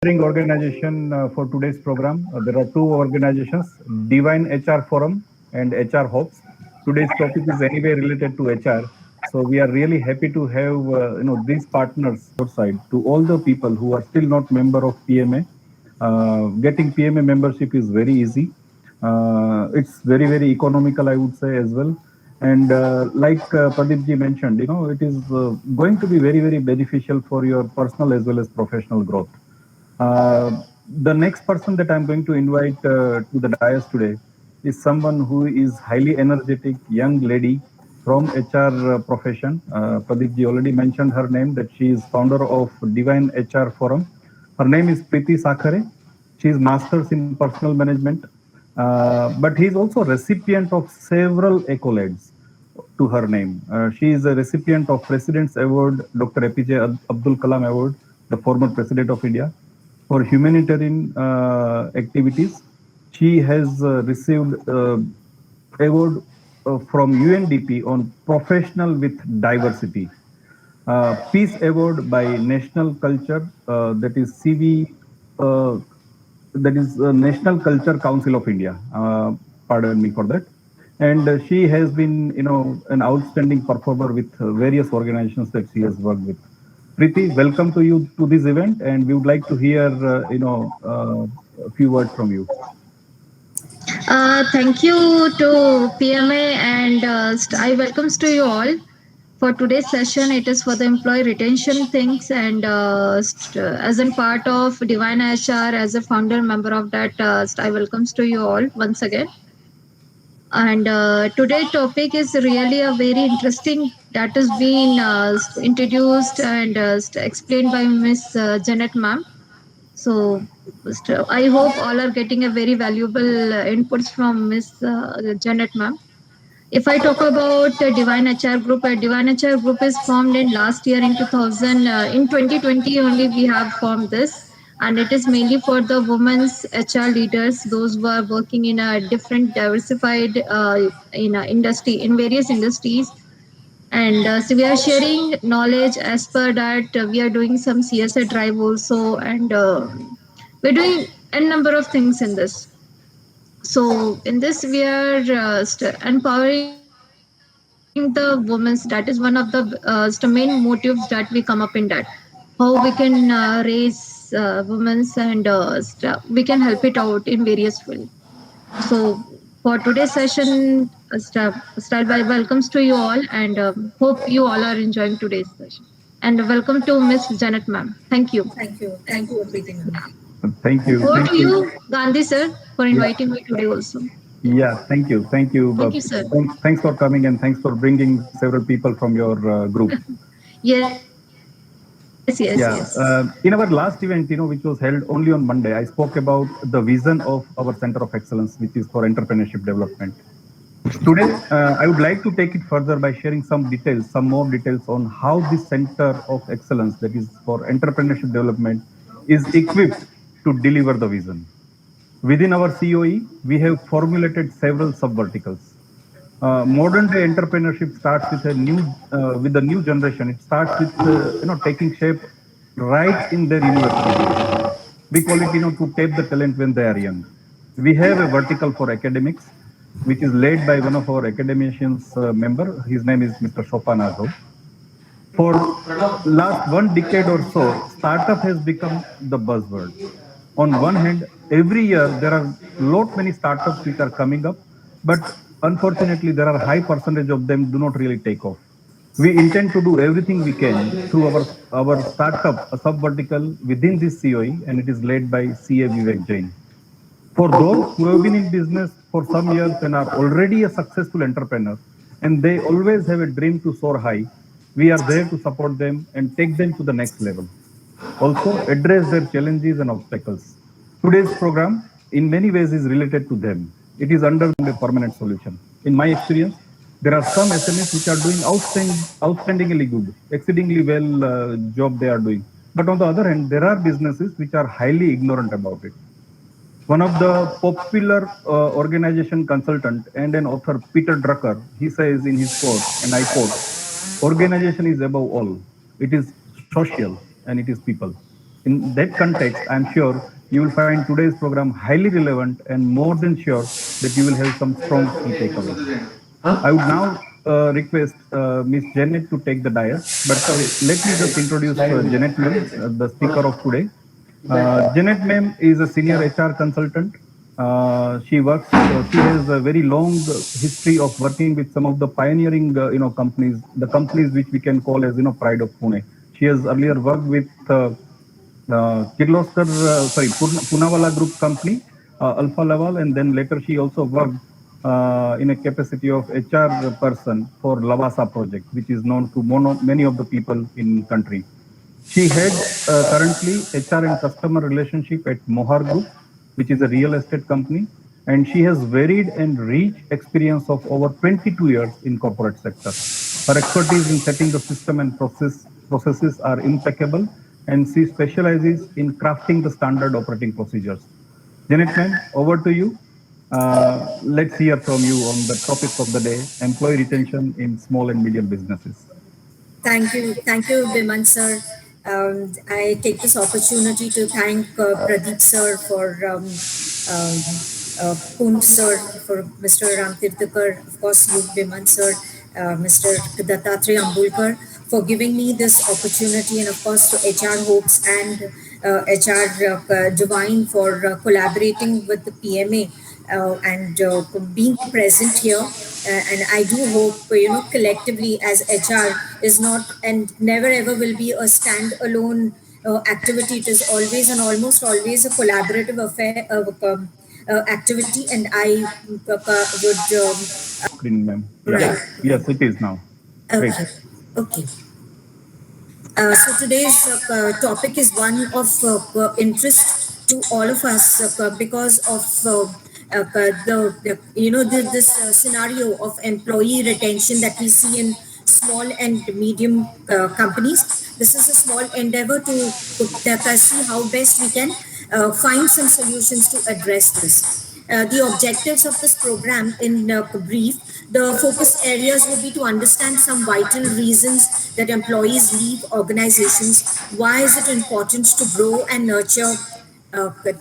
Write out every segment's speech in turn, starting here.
Organization for today's program. There are two organizations, Divine HR Forum and HR Hopes. Today's topic is anyway related to HR. So we are really happy to have these partners our side. To all the people who are still not member of PMA, getting PMA membership is very easy. It's very economical, I would say as well. And like Pradeep ji mentioned, it is going to be very beneficial for your personal as well as professional growth. The next person that I'm going to invite to the dais today is someone who is highly energetic young lady from HR profession. Pradeep ji already mentioned her name, that she is founder of Divine HR Forum. Her name is Preeti Sakhare. She is masters in personal management, but he is also recipient of several accolades to her name. She is a recipient of President's Award, Dr. APJ Abdul Kalam Award, the former President of India, for humanitarian activities. She has received award from UNDP on professional with diversity. Peace Award by National Culture, that is CV, that is National Culture Council of India. Pardon me for that. And she has been, an outstanding performer with various organizations that she has worked with. Preeti, welcome to you to this event, and we would like to hear, a few words from you. Thank you to PMA and I welcomes to you all for today's session. It is for the employee retention things and as a part of Divine HR as a founder member of that, I welcomes to you all once again. And today topic is really a very interesting that has been introduced and explained by Miss Janet ma'am. So I hope all are getting a very valuable inputs from Miss Janet ma'am. If I talk about Divine HR Group, Divine HR Group is formed in last year in 2000. In 2020 only we have formed this, and it is mainly for the women's HR leaders, those who are working in a different diversified in a industry in various industries. And so we are sharing knowledge as per that. We are doing some CSA drive also, and we're doing a number of things in this. So in this, we are empowering the women. That is one of the main motives that we come up in that. How we can raise women's and we can help it out in various fields. So for today's session, Style by welcomes to you all, and hope you all are enjoying today's session. And welcome to Miss Janet ma'am. Thank you. Thank you. Thank you, Preeti ma'am. Thank you. Over Thank to you. you, Gandhi sir, for Yeah. inviting me today also. Yeah, thank you. Thank you. Thank you, sir. Thanks for coming, and thanks for bringing several people from your group. Yes. Yeah. In our last event, which was held only on Monday, I spoke about the vision of our Center of Excellence, which is for entrepreneurship development. Today, I would like to take it further by sharing some more details on how this Center of Excellence, that is for entrepreneurship development, is equipped to deliver the vision. Within our COE, we have formulated several sub-verticals. Modern day entrepreneurship starts with the new generation. It starts with taking shape right in their university days. We call it to tap the talent when they are young. We have a vertical for academics, which is led by one of our academicians member. His name is Mr. Shopan Azov. For last one decade or so, startup has become the buzzword. On one hand, every year there are lot many startups which are coming up, but unfortunately there are high percentage of them do not really take off. We intend to do everything we can through our startup, a sub vertical within this COE, and it is led by CA Vivek Jain. For those who have been in business for some years and are already a successful entrepreneur, and they always have a dream to soar high, we are there to support them and take them to the next level. Also, address their challenges and obstacles. Today's program, in many ways, is related to them. It is under a permanent solution. In my experience, there are some SMEs which are doing outstandingly good, exceedingly well job they are doing. But on the other hand, there are businesses which are highly ignorant about it. One of the popular organization consultant and an author, Peter Drucker, he says in his quote, and I quote, organization is above all. It is social and it is people. In that context, I'm sure you will find today's program highly relevant and more than sure that you will have some strong key takeaways. I would now request Ms. Janet to take the dais, but let me just introduce Janet ma'am, the speaker of today. Janet ma'am is a senior HR consultant. She has a very long history of working with some of the pioneering, companies, the companies which we can call as, pride of Pune. She has earlier worked with Kirloskar, Poonawalla Group company, Alpha Level, and then later she also worked in a capacity of HR person for Lavasa project, which is known to many of the people in country. She head currently HR and customer relationship at Mohar Group, which is a real estate company, and she has varied and rich experience of over 22 years in corporate sector. Her expertise in setting the system and processes are impeccable, and she specializes in crafting the standard operating procedures. Janet, ma'am, over to you. Let's hear from you on the topic of the day: employee retention in small and medium businesses. Thank you, Biman sir. I take this opportunity to thank Pradeep sir for Poon sir, for Mr. Ram Tirthakar, of course you, Biman sir, Mr. Dattatreya Ambulkar, for giving me this opportunity, and of course to HR Hopes and HR Divine for collaborating with the PMA and being present here. And I do hope, collectively as HR is not and never ever will be a standalone activity. It is always and almost always a collaborative affair, activity. And I would, Screen, ma'am. Yeah. right. Yes, it is now. Great. Okay. Okay. So today's topic is one of interest to all of us because of this scenario of employee retention that we see in small and medium companies. This is a small endeavor to see how best we can find some solutions to address this. The objectives of this program in brief, the focus areas would be to understand some vital reasons that employees leave organizations. Why is it important to grow and nurture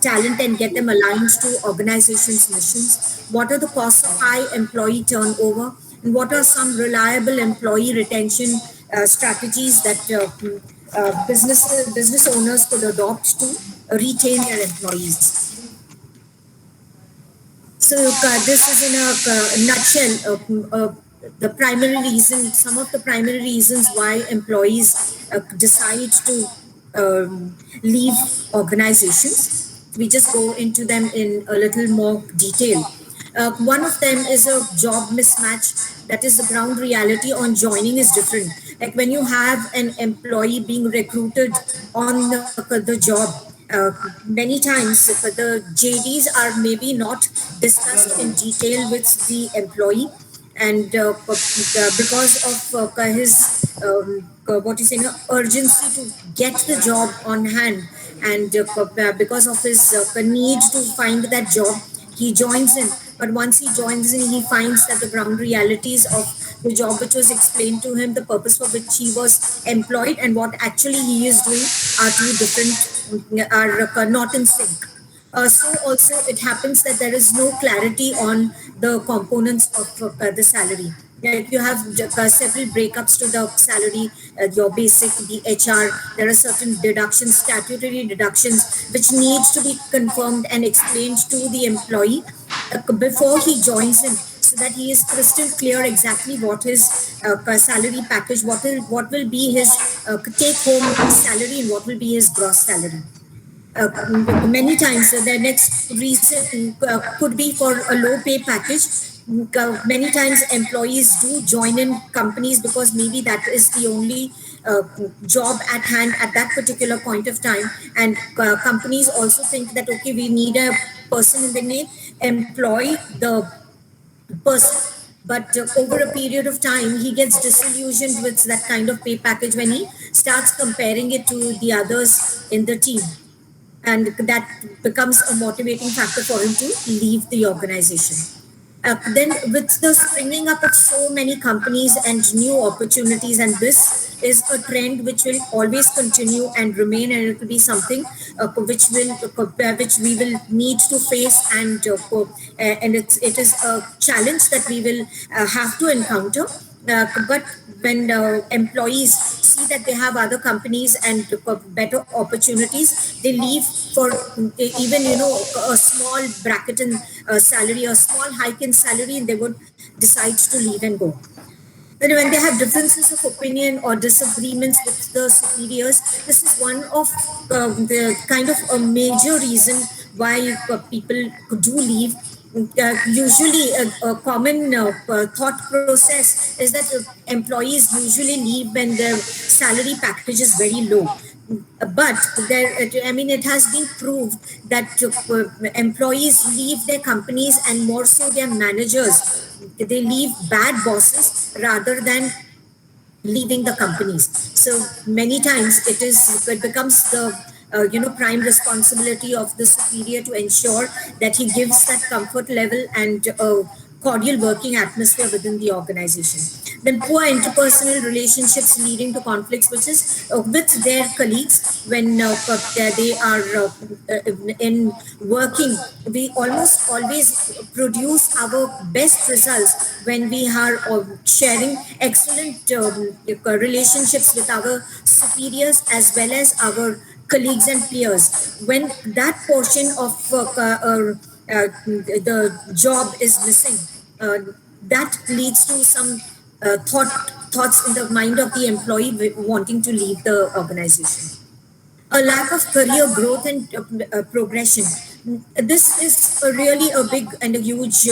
talent and get them aligned to organizations' missions? What are the costs of high employee turnover? And what are some reliable employee retention strategies that business owners could adopt to retain their employees? So this is in a nutshell the primary reason, some of the primary reasons why employees decide to leave organizations. We just go into them in a little more detail. One of them is a job mismatch. That is, the ground reality on joining is different. Like when you have an employee being recruited on the job, many times the JDs are maybe not discussed in detail with the employee, and because of his what you say, urgency to get the job on hand, and because of his need to find that job, he joins in. But once he joins in, he finds that the ground realities of the job which was explained to him, the purpose for which he was employed, and what actually he is doing are two different, are not in sync. So also it happens that there is no clarity on the components of the salary. Like you have several breakups to the salary, your basic, the HR. There are certain deductions, statutory deductions, which needs to be confirmed and explained to the employee before he joins in, so that he is crystal clear exactly what his salary package, what will be his take home salary, and what will be his gross salary. Many times the next reason could be for a low pay package. Many times employees do join in companies because maybe that is the only job at hand at that particular point of time, and companies also think that okay, we need a person, and then they employ the person. But over a period of time, he gets disillusioned with that kind of pay package when he starts comparing it to the others in the team, and that becomes a motivating factor for him to leave the organization. Then, with the springing up of so many companies and new opportunities, and this is a trend which will always continue and remain, and it will be something which we will need to face, and it is a challenge that we will have to encounter. But when employees see that they have other companies and better opportunities, they leave for even a small bracket in salary, a small hike in salary, and they would decide to leave and go. Then when they have differences of opinion or disagreements with the superiors, this is one of the kind of a major reason why people do leave. Usually, a common thought process is that employees usually leave when their salary package is very low. But I mean, it has been proved that employees leave their companies, and more so their managers, they leave bad bosses rather than leaving the companies. So many times it becomes the prime responsibility of the superior to ensure that he gives that comfort level and cordial working atmosphere within the organization. Then poor interpersonal relationships leading to conflicts, which is with their colleagues when they are in working. We almost always produce our best results when we are sharing excellent relationships with our superiors as well as our colleagues and peers. When that portion of the job is missing, that leads to some thoughts in the mind of the employee wanting to leave the organization. A lack of career growth and progression. This is really a big and a huge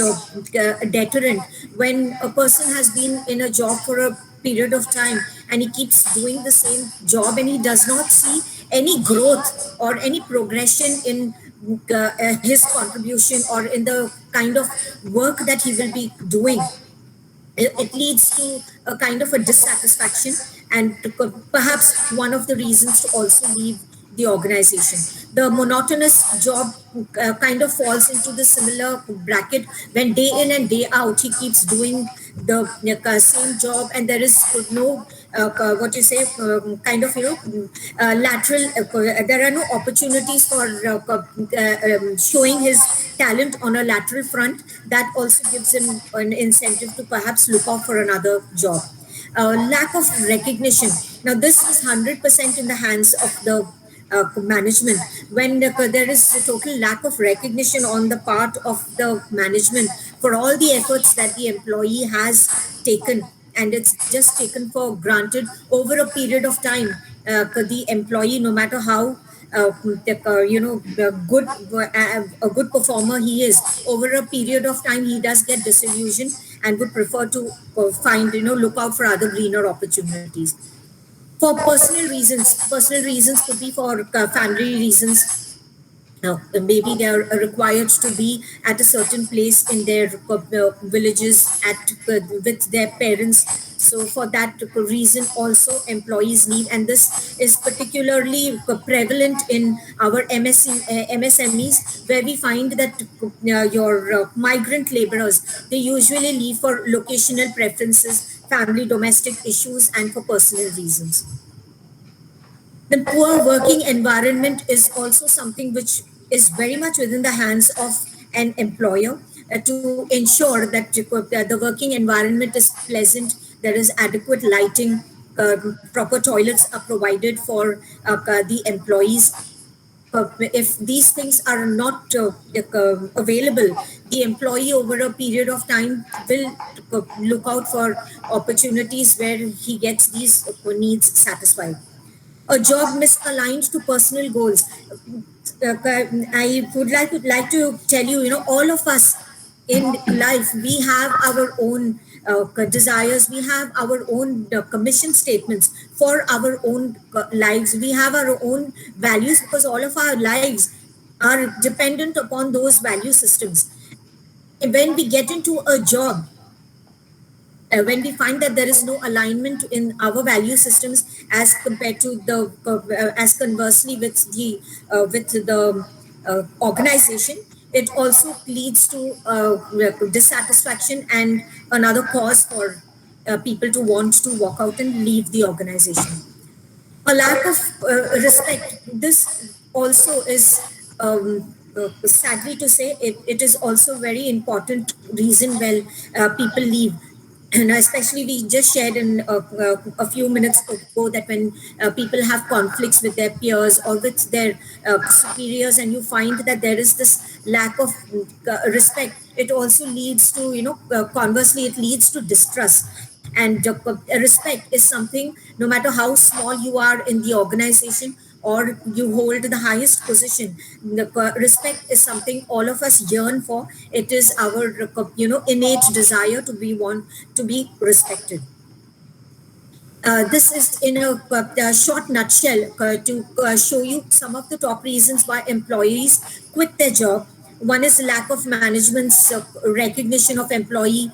deterrent when a person has been in a job for a period of time and he keeps doing the same job and he does not see any growth or any progression in his contribution or in the kind of work that he will be doing. It leads to a kind of a dissatisfaction and perhaps one of the reasons to also leave the organization. The monotonous job kind of falls into the similar bracket when day in and day out he keeps doing the same job, and there is no what you say kind of lateral there are no opportunities for showing his talent on a lateral front. That also gives him an incentive to perhaps look out for another job. Lack of recognition. Now, this is 100% in the hands of the management. When there is a total lack of recognition on the part of the management for all the efforts that the employee has taken, and it's just taken for granted over a period of time, the employee, no matter how good a good performer he is, over a period of time he does get disillusioned and would prefer to find look out for other greener opportunities. For personal reasons could be for family reasons. Maybe they are required to be at a certain place in their villages with their parents. So for that reason also employees leave, and this is particularly prevalent in our MSMEs, where we find that your migrant laborers, they usually leave for locational preferences, family domestic issues, and for personal reasons. The poor working environment is also something which is very much within the hands of an employer to ensure that the working environment is pleasant, there is adequate lighting, proper toilets are provided for the employees. If these things are not available, the employee over a period of time will look out for opportunities where he gets these needs satisfied. A job misaligned to personal goals. I would like to tell you, all of us in life, we have our own desires, we have our own commission statements for our own lives, we have our own values, because all of our lives are dependent upon those value systems. When we get into a job, when we find that there is no alignment in our value systems as compared to the as conversely with the organization, it also leads to dissatisfaction and another cause for people to want to walk out and leave the organization. A lack of respect. This also is, sadly to say, it is also very important reason well people leave. And especially we just shared in a few minutes ago that when people have conflicts with their peers or with their superiors, and you find that there is this lack of respect, it also leads to, conversely, it leads to distrust. And respect is something, no matter how small you are in the organization or you hold the highest position, respect is something all of us yearn for. It is our innate desire to be want to be respected. This is in a short nutshell to show you some of the top reasons why employees quit their job. One is lack of management's recognition of employee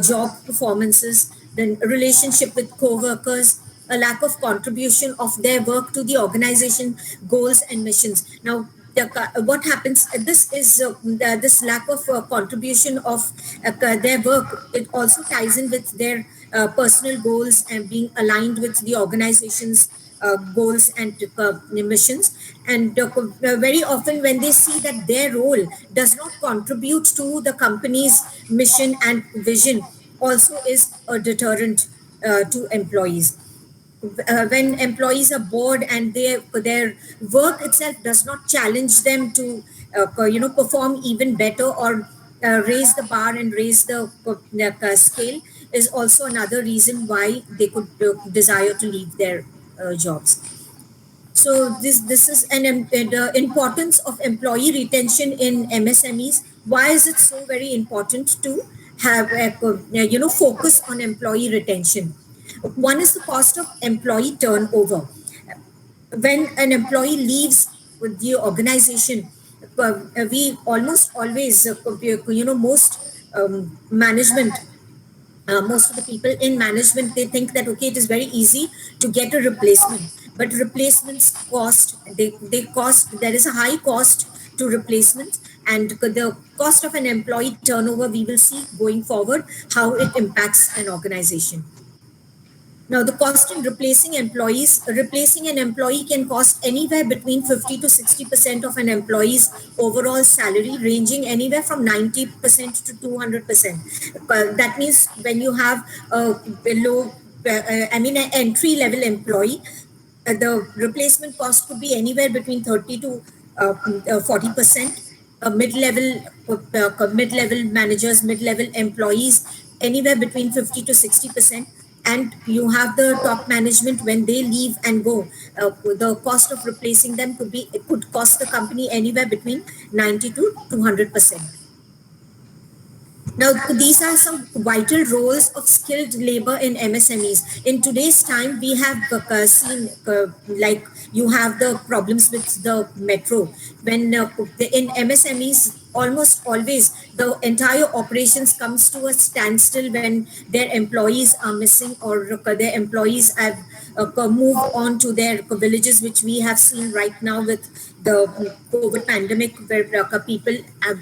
job performances, then relationship with co-workers, a lack of contribution of their work to the organization goals and missions. Now, what happens? This is this lack of contribution of their work. It also ties in with their personal goals and being aligned with the organization's goals and missions. And very often, when they see that their role does not contribute to the company's mission and vision, also is a deterrent to employees. When employees are bored and their work itself does not challenge them to perform even better or raise the bar and raise the scale, is also another reason why they could desire to leave their jobs. So this is the importance of employee retention in MSMEs. Why is it so very important to have focus on employee retention? One is the cost of employee turnover. When an employee leaves with the organization, we almost always, most management, most of the people in management, they think that okay, it is very easy to get a replacement, but replacements cost. They cost. There is a high cost to replacements, and the cost of an employee turnover, we will see going forward how it impacts an organization. Now, the cost in replacing an employee can cost anywhere between 50 to 60% of an employee's overall salary, ranging anywhere from 90% to 200%. That means when you have a an entry level employee, the replacement cost could be anywhere between 30 to 40%. Mid-level managers, mid-level employees, anywhere between 50 to 60%. And you have the top management, when they leave and go, the cost of replacing them could cost the company anywhere between 90 to 200%. Now, these are some vital roles of skilled labor in MSMEs. In today's time, we have seen like you have the problems with the metro. When in MSMEs, almost always the entire operations comes to a standstill when their employees are missing, or their employees have moved on to their villages, which we have seen right now with the COVID pandemic, where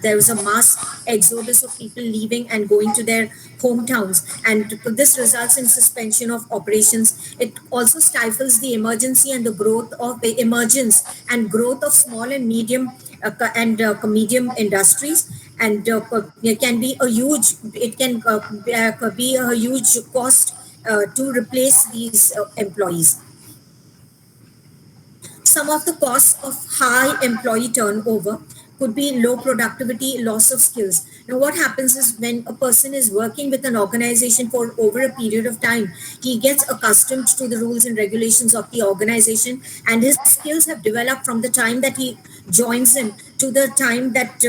there was a mass exodus of people leaving and going to their hometowns, and this results in suspension of operations. It also stifles the emergency and the growth of the emergence and growth of small and medium industries, and it can be a huge. It can be a huge cost to replace these employees. Some of the costs of high employee turnover could be low productivity, loss of skills. Now, what happens is when a person is working with an organization for over a period of time, he gets accustomed to the rules and regulations of the organization, and his skills have developed from the time that he joins in to the time that,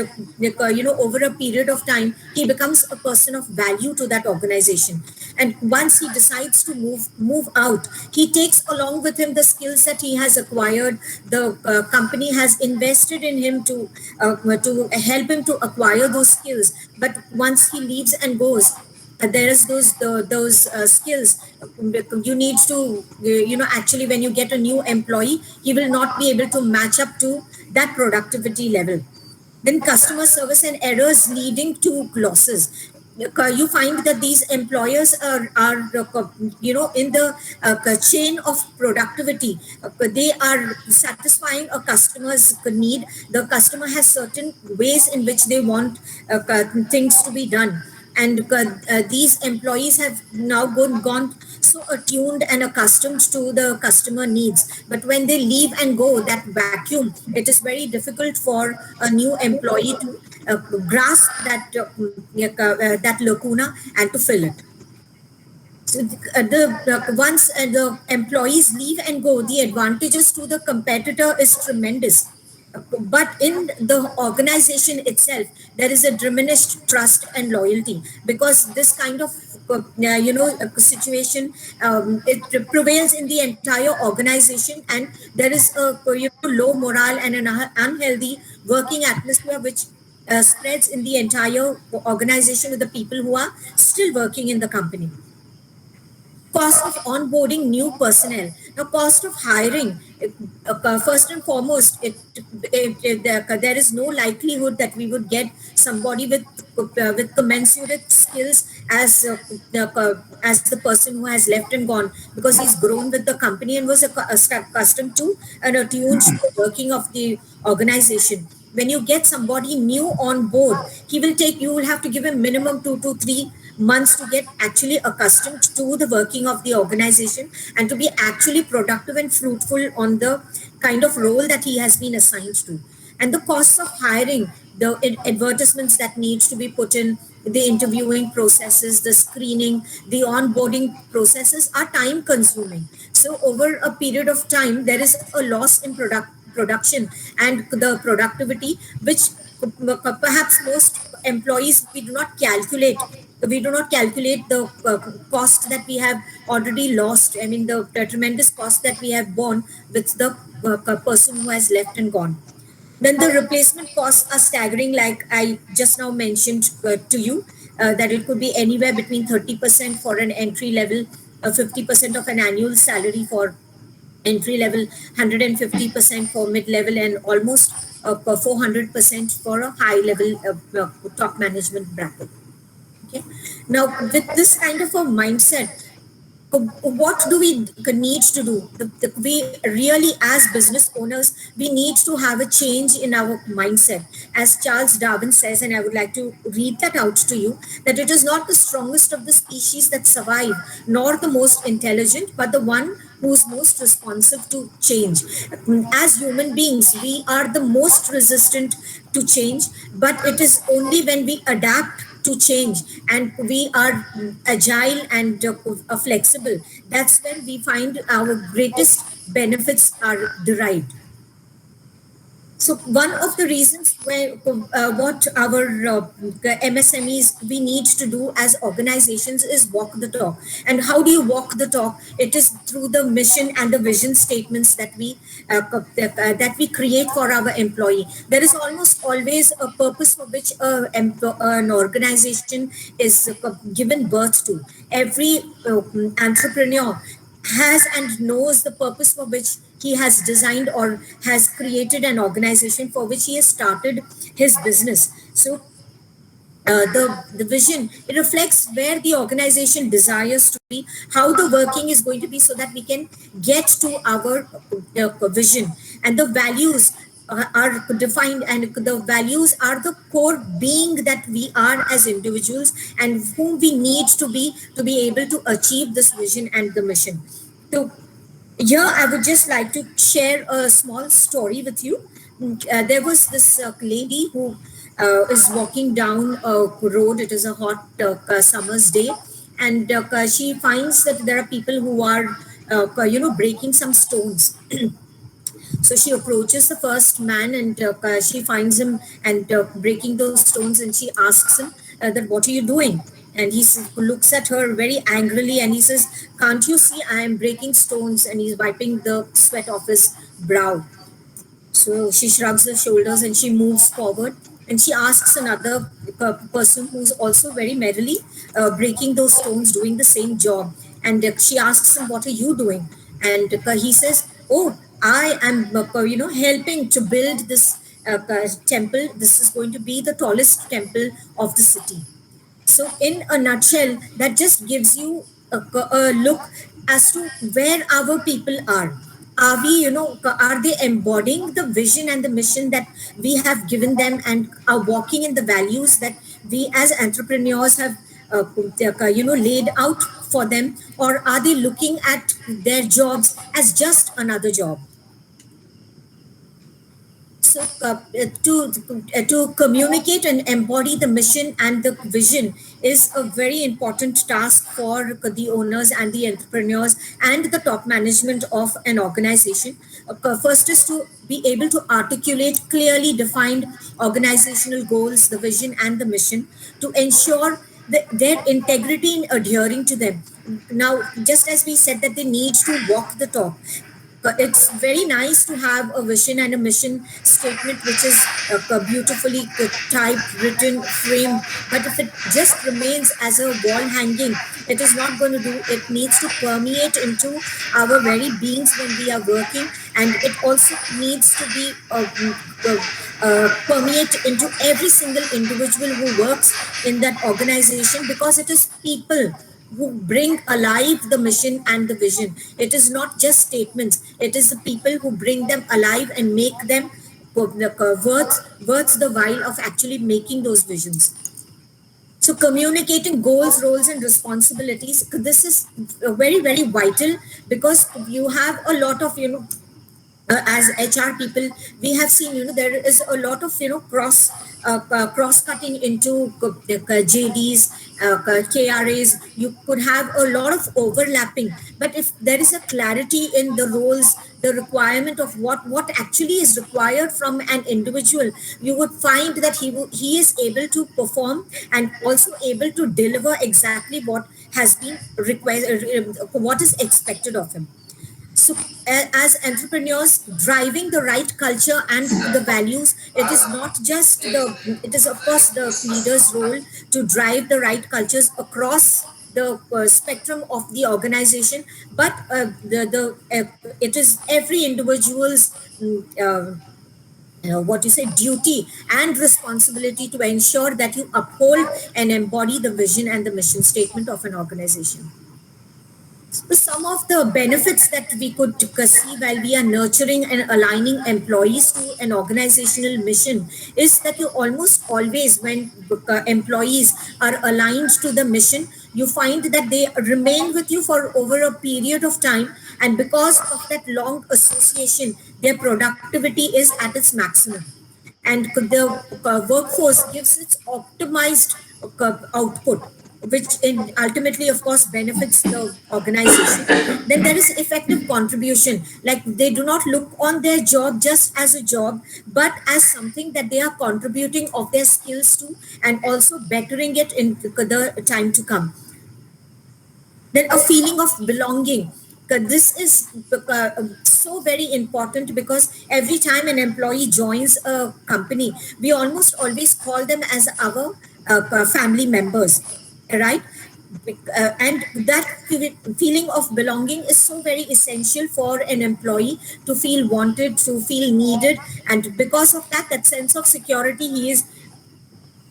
over a period of time, he becomes a person of value to that organization. And once he decides to move out, he takes along with him the skills that he has acquired. The company has invested in him to help him to acquire those skills. But once he leaves and goes, there is those skills you need to actually, when you get a new employee, he will not be able to match up to that productivity level. Then customer service and errors leading to losses. you find that these employers are in the chain of productivity. They are satisfying a customer's need. The customer has certain ways in which they want things to be done, and these employees have now gone so attuned and accustomed to the customer needs. But when they leave and go, that vacuum, it is very difficult for a new employee to grasp that lacuna and to fill it. So once the employees leave and go, the advantages to the competitor is tremendous. But in the organization itself, there is a diminished trust and loyalty, because this kind of situation, it prevails in the entire organization, and there is a low morale and an unhealthy working atmosphere which spreads in the entire organization with the people who are still working in the company. Cost of onboarding new personnel. Now, cost of hiring, first and foremost, there is no likelihood that we would get somebody with commensurate skills as the person who has left and gone, because he's grown with the company and was accustomed to and attuned to the working of the organization. When you get somebody new on board, you will have to give him minimum 2 to 3 months to get actually accustomed to the working of the organization and to be actually productive and fruitful on the kind of role that he has been assigned to. And the costs of hiring, the advertisements that needs to be put in, the interviewing processes, the screening, the onboarding processes are time consuming. So over a period of time, there is a loss in production and the productivity, which perhaps most employees, we do not calculate the cost that we have already lost. I mean, the tremendous cost that we have borne with the person who has left and gone. Then the replacement costs are staggering, like I just now mentioned to you, that it could be anywhere between 30% for an entry level, 50% of an annual salary for entry level, 150% for mid level, and almost 400% for a high level top management bracket. Okay. Now, with this kind of a mindset, what do we need to do? We really, as business owners, we need to have a change in our mindset. As Charles Darwin says, and I would like to read that out to you, that it is not the strongest of the species that survive, nor the most intelligent, but the one who is most responsive to change. As human beings, we are the most resistant to change, but it is only when we adapt to change and we are agile and flexible, that's when we find our greatest benefits are derived. So one of the reasons where what our MSMEs we need to do as organizations is walk the talk. And how do you walk the talk? It is through the mission and the vision statements that we create for our employee. There is almost always a purpose for which an organization is given birth to. Every entrepreneur has and knows the purpose for which he has designed or has created an organization for which he has started his business. So the vision, it reflects where the organization desires to be, how the working is going to be, so that we can get to our vision. And the values are defined, and the values are the core being that we are as individuals and whom we need to be able to achieve this vision and the mission. So here, I would just like to share a small story with you. There was this lady who is walking down a road. It is a hot summer's day, and she finds that there are people who are, breaking some stones. So she approaches the first man, and she finds him and breaking those stones, and she asks him that, "What are you doing?" And looks at her very angrily, and he says, "Can't you see I am breaking stones?" And he's wiping the sweat off his brow. So she shrugs her shoulders and she moves forward, and she asks another person who's also very merrily breaking those stones, doing the same job. And she asks him, "What are you doing?" And he says, "Oh, I am, helping to build this temple. This is going to be the tallest temple of the city." So, in a nutshell, that just gives you a look as to where our people are. Are we, are they embodying the vision and the mission that we have given them, and are walking in the values that we as entrepreneurs have, laid out for them, or are they looking at their jobs as just another job? So, to communicate and embody the mission and the vision is a very important task for the owners and the entrepreneurs and the top management of an organization. First is to be able to articulate clearly defined organizational goals, the vision and the mission, to ensure that their integrity in adhering to them. Now, just as we said that they need to walk the talk, but it's very nice to have a vision and a mission statement which is beautifully typed, written, framed. But if it just remains as a wall hanging, it is not going to do. It needs to permeate into our very beings when we are working, and it also needs to be permeate into every single individual who works in that organization, because it is people who bring alive the mission and the vision. It is not just statements, it is the people who bring them alive and make them worth the while of actually making those visions. So communicating goals, roles, and responsibilities, this is very, very vital, because you have a lot of, as HR people, we have seen, there is a lot of, cross cutting into JDs, KRAs. You could have a lot of overlapping, but if there is a clarity in the roles, the requirement of what actually is required from an individual, you would find that he is able to perform and also able to deliver exactly what has been required, what is expected of him. So as entrepreneurs, driving the right culture and the values, it is not just it is of course the leader's role to drive the right cultures across the spectrum of the organization, but it is every individual's what you say, duty and responsibility to ensure that you uphold and embody the vision and the mission statement of an organization. Some of the benefits that we could see while we are nurturing and aligning employees to an organizational mission is that you almost always, when employees are aligned to the mission, you find that they remain with you for over a period of time. And because of that long association, their productivity is at its maximum. And the workforce gives its optimized output, which ultimately, of course, benefits the organization. Then there is effective contribution. Like, they do not look on their job just as a job, but as something that they are contributing of their skills to, and also bettering it in the time to come. Then a feeling of belonging. This is so very important, because every time an employee joins a company, we almost always call them as our family members, right? And that feeling of belonging is so very essential for an employee to feel wanted, to feel needed, and because of that, that sense of security, he is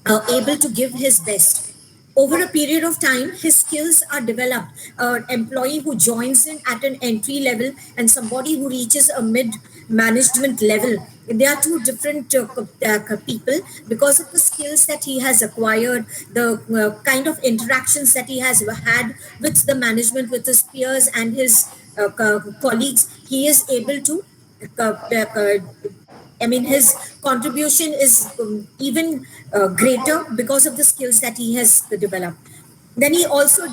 able to give his best. Over a period of time, his skills are developed. An employee who joins in at an entry level and somebody who reaches a mid management level, they are two different people, because of the skills that he has acquired, the kind of interactions that he has had with the management, with his peers and his colleagues. He is able to I mean, his contribution is even greater because of the skills that he has developed. Then he also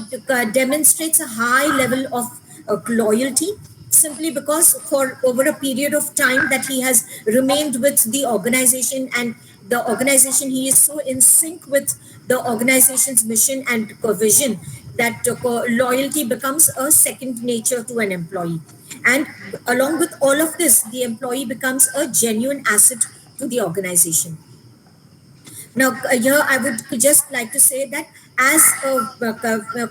demonstrates a high level of loyalty, simply because for over a period of time that he has remained with the organization, and the organization, he is so in sync with the organization's mission and vision, that loyalty becomes a second nature to an employee. And along with all of this, the employee becomes a genuine asset to the organization. Now, here I would just like to say that,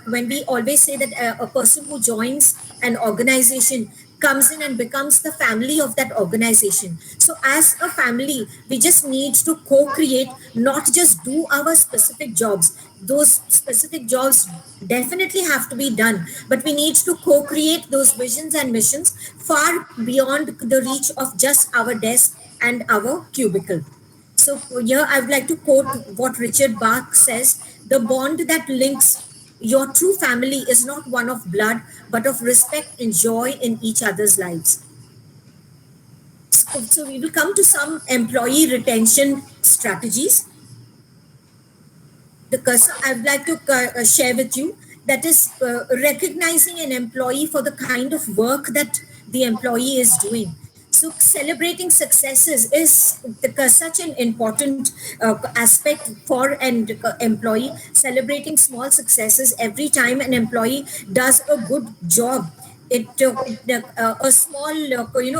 when we always say that a person who joins an organization comes in and becomes the family of that organization. So as a family, we just need to co-create, not just do our specific jobs. Those specific jobs definitely have to be done, but we need to co-create those visions and missions far beyond the reach of just our desk and our cubicle. So here I would like to quote what Richard Bach says: the bond that links your true family is not one of blood, but of respect and joy in each other's lives. So we will come to some employee retention strategies. The cursor I would like to share with you, that is recognizing an employee for the kind of work that the employee is doing. So celebrating successes is such an important aspect for an employee. Celebrating small successes every time an employee does a good job, it a small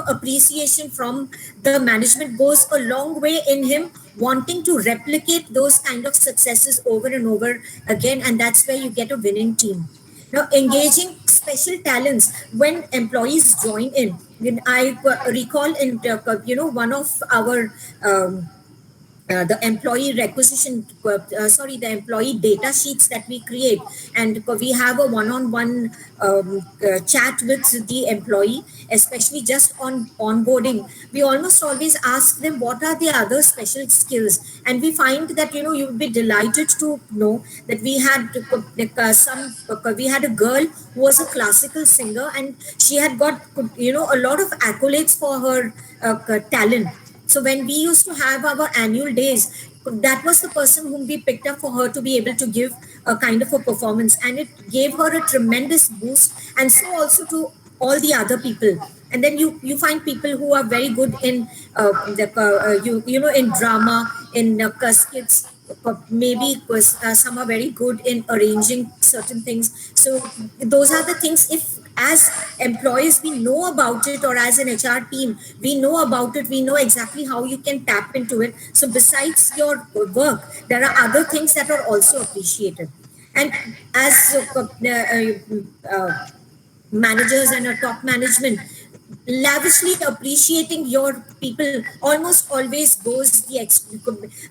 appreciation from the management goes a long way in him wanting to replicate those kind of successes over and over again, and that's where you get a winning team. Now, engaging special talents when employees join in. When I recall in one of our the employee requisition, the employee data sheets that we create, and we have a one-on-one chat with the employee, especially just on onboarding. We almost always ask them what are the other special skills, and we find that you would be delighted to know that we had we had a girl who was a classical singer, and she had got a lot of accolades for her talent. So when we used to have our annual days, that was the person whom we picked up for her to be able to give a kind of a performance, and it gave her a tremendous boost, and so also to all the other people. And then you find people who are very good in in drama, in skits. Maybe some are very good in arranging certain things. So those are the things, if as employees we know about it, or as an HR team we know about it, we know exactly how you can tap into it. So besides your work, there are other things that are also appreciated. And as managers and a top management, lavishly appreciating your people almost always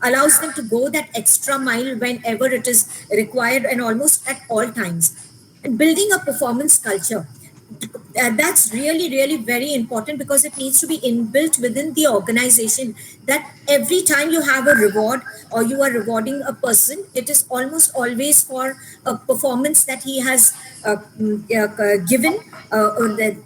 allows them to go that extra mile whenever it is required, and almost at all times. And building a performance culture, that's really very important, because it needs to be inbuilt within the organization, that every time you have a reward or you are rewarding a person, it is almost always for a performance that he has given, or that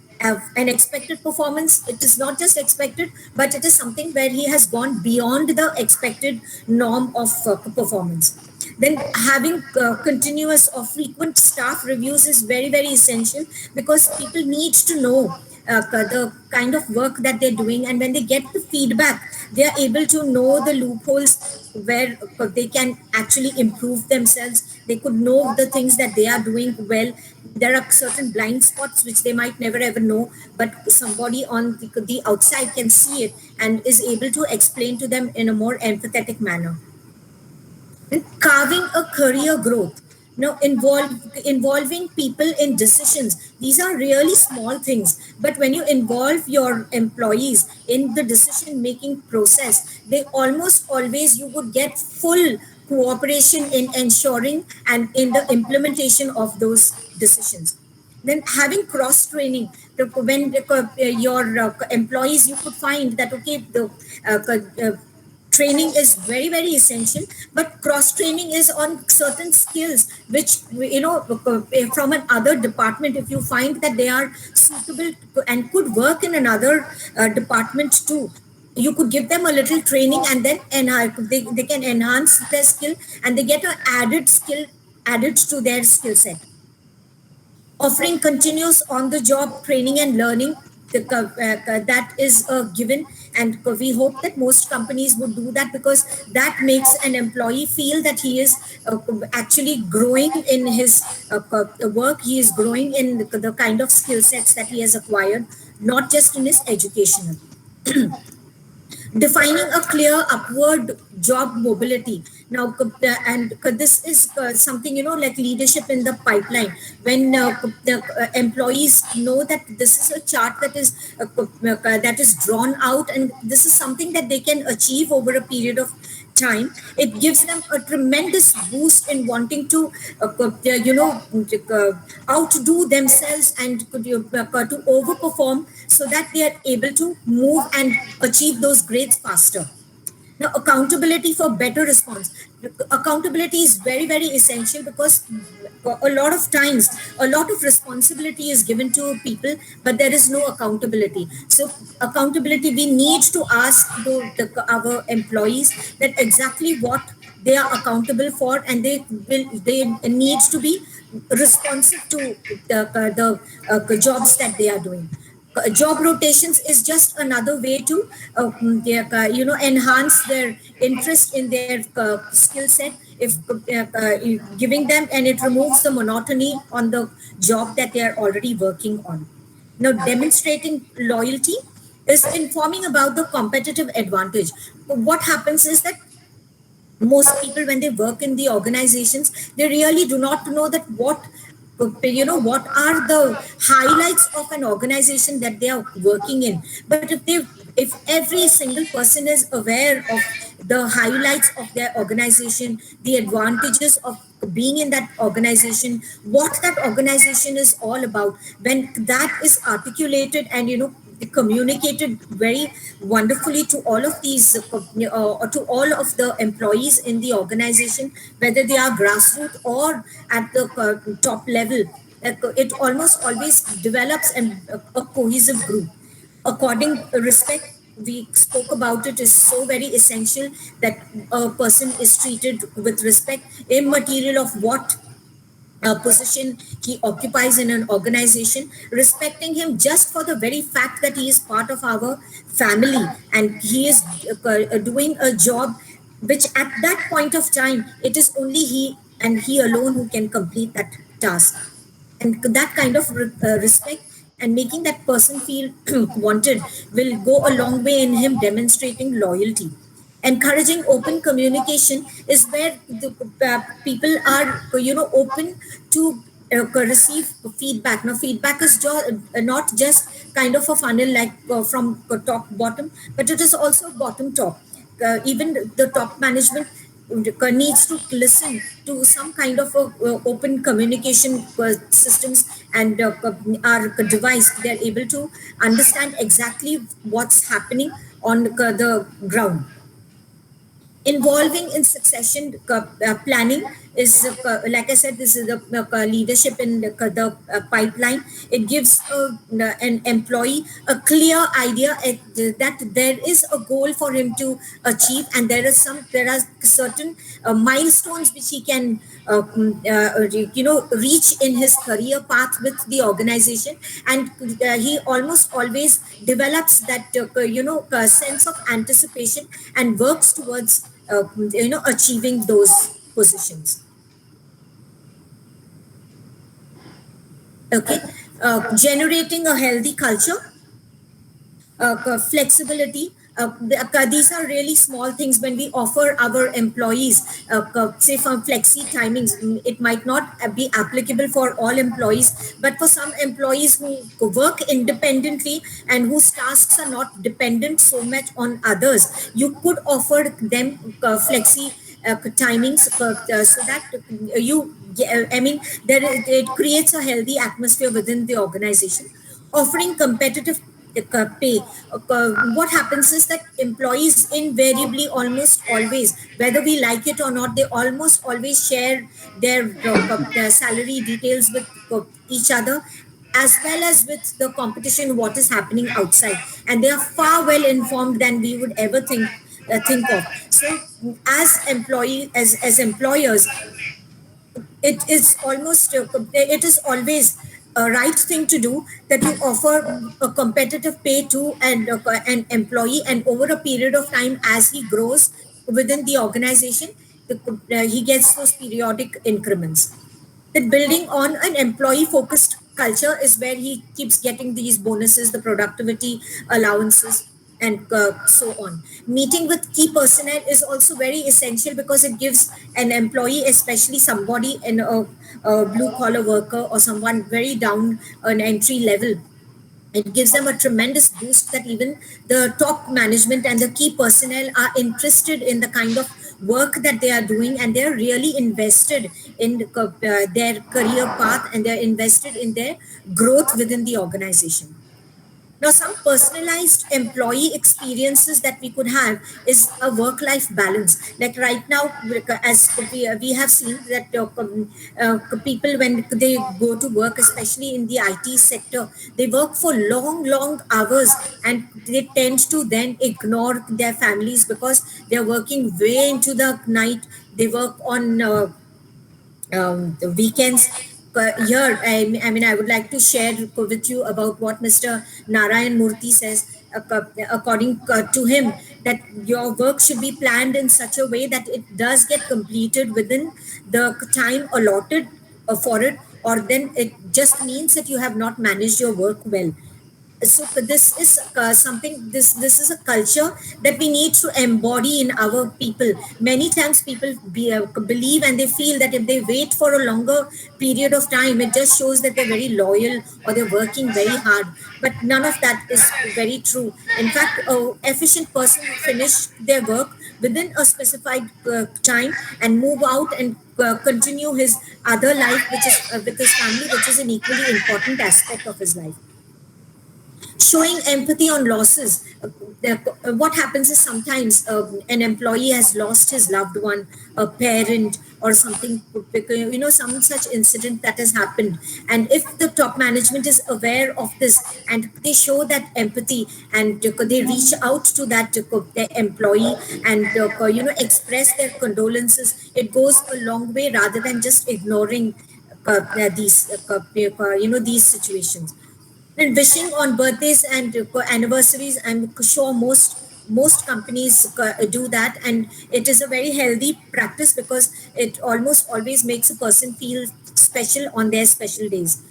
an expected performance. It is not just expected, but it is something where he has gone beyond the expected norm of performance. Then having continuous or frequent staff reviews is very essential, because people need to know the kind of work that they're doing, and when they get the feedback, they are able to know the loopholes where they can actually improve themselves. They could know the things that they are doing well. There are certain blind spots which they might never ever know, but somebody on the outside can see it and is able to explain to them in a more empathetic manner. And carving a career growth, involving people in decisions. These are really small things, but when you involve your employees in the decision making process, they almost always, you would get full cooperation in ensuring and in the implementation of those decisions. Then having cross training, when your employees, you could find that okay, the training is very essential, but cross training is on certain skills which from another department, if you find that they are suitable and could work in another department too, you could give them a little training, and then they can enhance their skill, and they get an added skill added to their skill set. Offering continuous on the job training and learning, that is a given, and we hope that most companies would do that, because that makes an employee feel that he is actually growing in his work, he is growing in the kind of skill sets that he has acquired, not just in his educational. defining a clear upward job mobility. Now this is something, like leadership in the pipeline. When the employees know that this is a chart that is drawn out, and this is something that they can achieve over a period of time, it gives them a tremendous boost in wanting to outdo themselves and to overperform, so that they are able to move and achieve those grades faster. Now, accountability for better response. Accountability is very, very essential, because a lot of times, a lot of responsibility is given to people, but there is no accountability. So, accountability, we need to ask our employees that exactly what they are accountable for, and they need to be responsive to the jobs that they are doing. Job rotations is just another way to enhance their interest in their skill set, if giving them, and it removes the monotony on the job that they are already working on. Now, demonstrating loyalty is informing about the competitive advantage. What happens is that most people, when they work in the organizations, they really do not know that what are the highlights of an organization that they are working in. But if every single person is aware of the highlights of their organization, the advantages of being in that organization, what that organization is all about, when that is articulated and communicated very wonderfully to all of these to all of the employees in the organization, whether they are grassroots or at the top level, it almost always develops a cohesive group. According respect, we spoke about it, is so very essential, that a person is treated with respect, immaterial of what position he occupies in an organization. Respecting him just for the very fact that he is part of our family, and he is doing a job which at that point of time, it is only he and he alone who can complete that task. And that kind of respect and making that person feel wanted will go a long way in him demonstrating loyalty. Encouraging open communication is where the people are open to receive feedback. Now, feedback is not just kind of a funnel, like from top bottom, but it is also bottom top. Even the top management needs to listen to some kind of open communication systems, and are devised. They're able to understand exactly what's happening on the ground. Involving in succession planning is like I said, this is the leadership in the pipeline. It gives an employee a clear idea that there is a goal for him to achieve, and there are certain milestones which he can reach in his career path with the organization. And he almost always develops that sense of anticipation, and works towards achieving those positions. Okay. Generating a healthy culture, flexibility. These are really small things when we offer our employees, say, from flexi timings. It might not be applicable for all employees, but for some employees who work independently and whose tasks are not dependent so much on others, you could offer them flexi timings, so that I mean, it creates a healthy atmosphere within the organization. Offering competitive pay. What happens is that employees invariably, almost always, whether we like it or not, they almost always share their salary details with each other, as well as with the competition, what is happening outside, and they are far well informed than we would ever think of. So, as employers, it is always a right thing to do, that you offer a competitive pay to an employee, and over a period of time, as he grows within the organization, he gets those periodic increments. That building on an employee focused culture is where he keeps getting these bonuses, the productivity allowances, and so on. Meeting with key personnel is also very essential because it gives an employee, especially somebody in a blue collar worker or someone very down an entry level, it gives them a tremendous boost that even the top management and the key personnel are interested in the kind of work that they are doing, and they're really invested in their career path, and they're invested in their growth within the organization. Now, some personalized employee experiences that we could have is a work-life balance. Like right now, as we have seen that people, when they go to work, especially in the IT sector, they work for long, long hours, and they tend to then ignore their families because they're working way into the night. They work on the weekends. Here, I mean, I would like to share with you about what Mr. Narayan Murthy says. According to him, that your work should be planned in such a way that it does get completed within the time allotted for it, or then it just means that you have not managed your work well. So this is something, this is a culture that we need to embody in our people. Many times people believe and they feel that if they wait for a longer period of time, it just shows that they're very loyal or they're working very hard, but none of that is very true. In fact, a efficient person will finish their work within a specified time and move out and continue his other life, which is with his family, which is an equally important aspect of his life. Showing empathy on losses. What happens is sometimes an employee has lost his loved one, a parent, or something, some such incident that has happened. And if the top management is aware of this and they show that empathy, and they reach out to that their employee and express their condolences, it goes a long way rather than just ignoring these situations. And wishing on birthdays and anniversaries, I'm sure most companies do that, and it is a very healthy practice because it almost always makes a person feel special on their special days.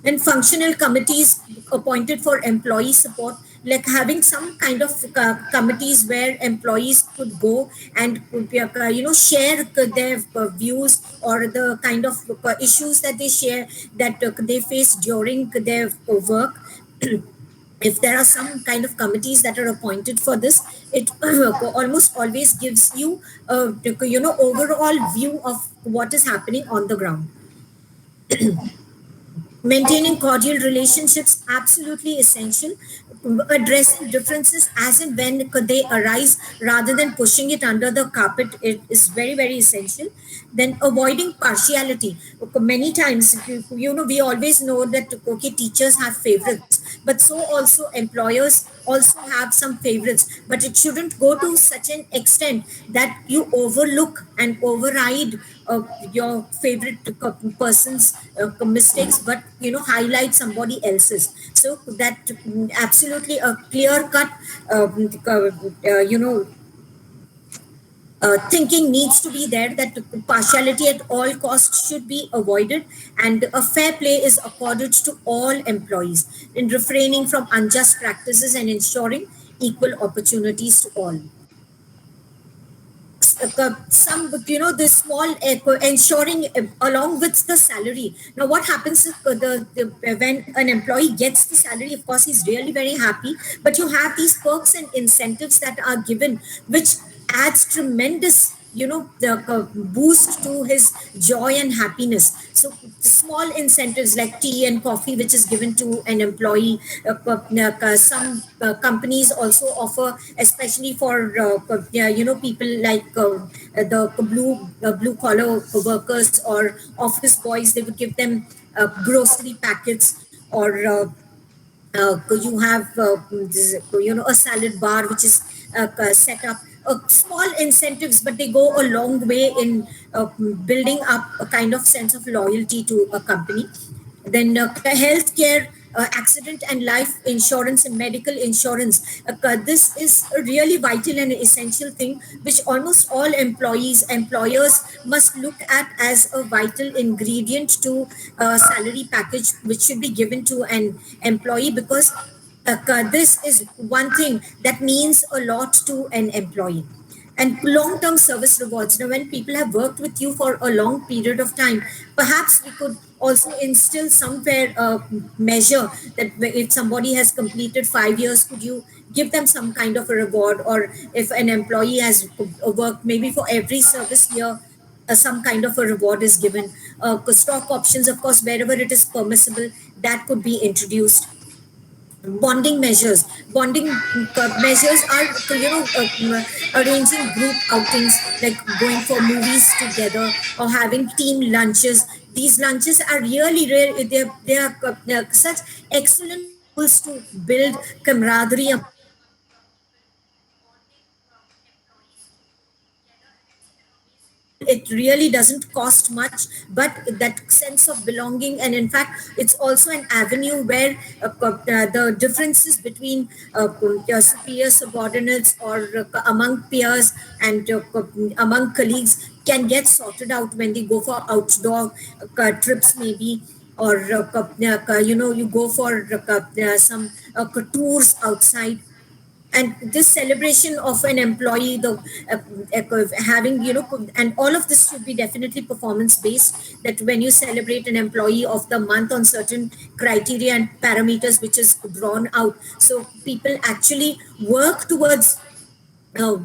And functional committees appointed for employee support, like having some kind of committees where employees could go and could be, share their views or the kind of issues that they share, that they face during their work. If there are some kind of committees that are appointed for this, it almost always gives you a overall view of what is happening on the ground. Maintaining cordial relationships, absolutely essential. Addressing differences as and when they arise rather than pushing it under the carpet, it is very, very essential. Then avoiding partiality. Many times, we always know that okay, teachers have favorites, but so also employers also have some favorites, but it shouldn't go to such an extent that you overlook and override your favorite person's mistakes, but highlight somebody else's. So that absolutely a clear cut thinking needs to be there, that partiality at all costs should be avoided, and a fair play is accorded to all employees in refraining from unjust practices and ensuring equal opportunities to all. Some this small ensuring along with the salary. Now what happens is when an employee gets the salary, of course he's really very happy, but you have these perks and incentives that are given, which adds tremendous the boost to his joy and happiness. So small incentives like tea and coffee, which is given to an employee. Some companies also offer, especially for people like the blue collar workers or office boys, they would give them grocery packets, or you have a salad bar which is set up, small incentives, but they go a long way in building up a kind of sense of loyalty to a company. Then healthcare, accident and life insurance and medical insurance, this is a really vital and essential thing which almost all employers must look at as a vital ingredient to a salary package which should be given to an employee, because this is one thing that means a lot to an employee. And long-term service rewards. Now, when people have worked with you for a long period of time, perhaps we could also instill somewhere a measure that if somebody has completed 5 years, could you give them some kind of a reward? Or if an employee has worked maybe for every service year, some kind of a reward is given. Stock options, of course, wherever it is permissible, that could be introduced. Bonding measures are, arranging group outings, like going for movies together or having team lunches. These lunches are really rare. They are such excellent tools to build camaraderie among employees, bonding employees together, and it's an amazing tool. It really doesn't cost much, but that sense of belonging, and in fact it's also an avenue where the differences between superior subordinates or among peers and among colleagues can get sorted out when they go for outdoor trips maybe, or you go for some tours outside. And this celebration of an employee, the having, and all of this should be definitely performance based, that when you celebrate an employee of the month on certain criteria and parameters which is drawn out, so people actually work towards uh,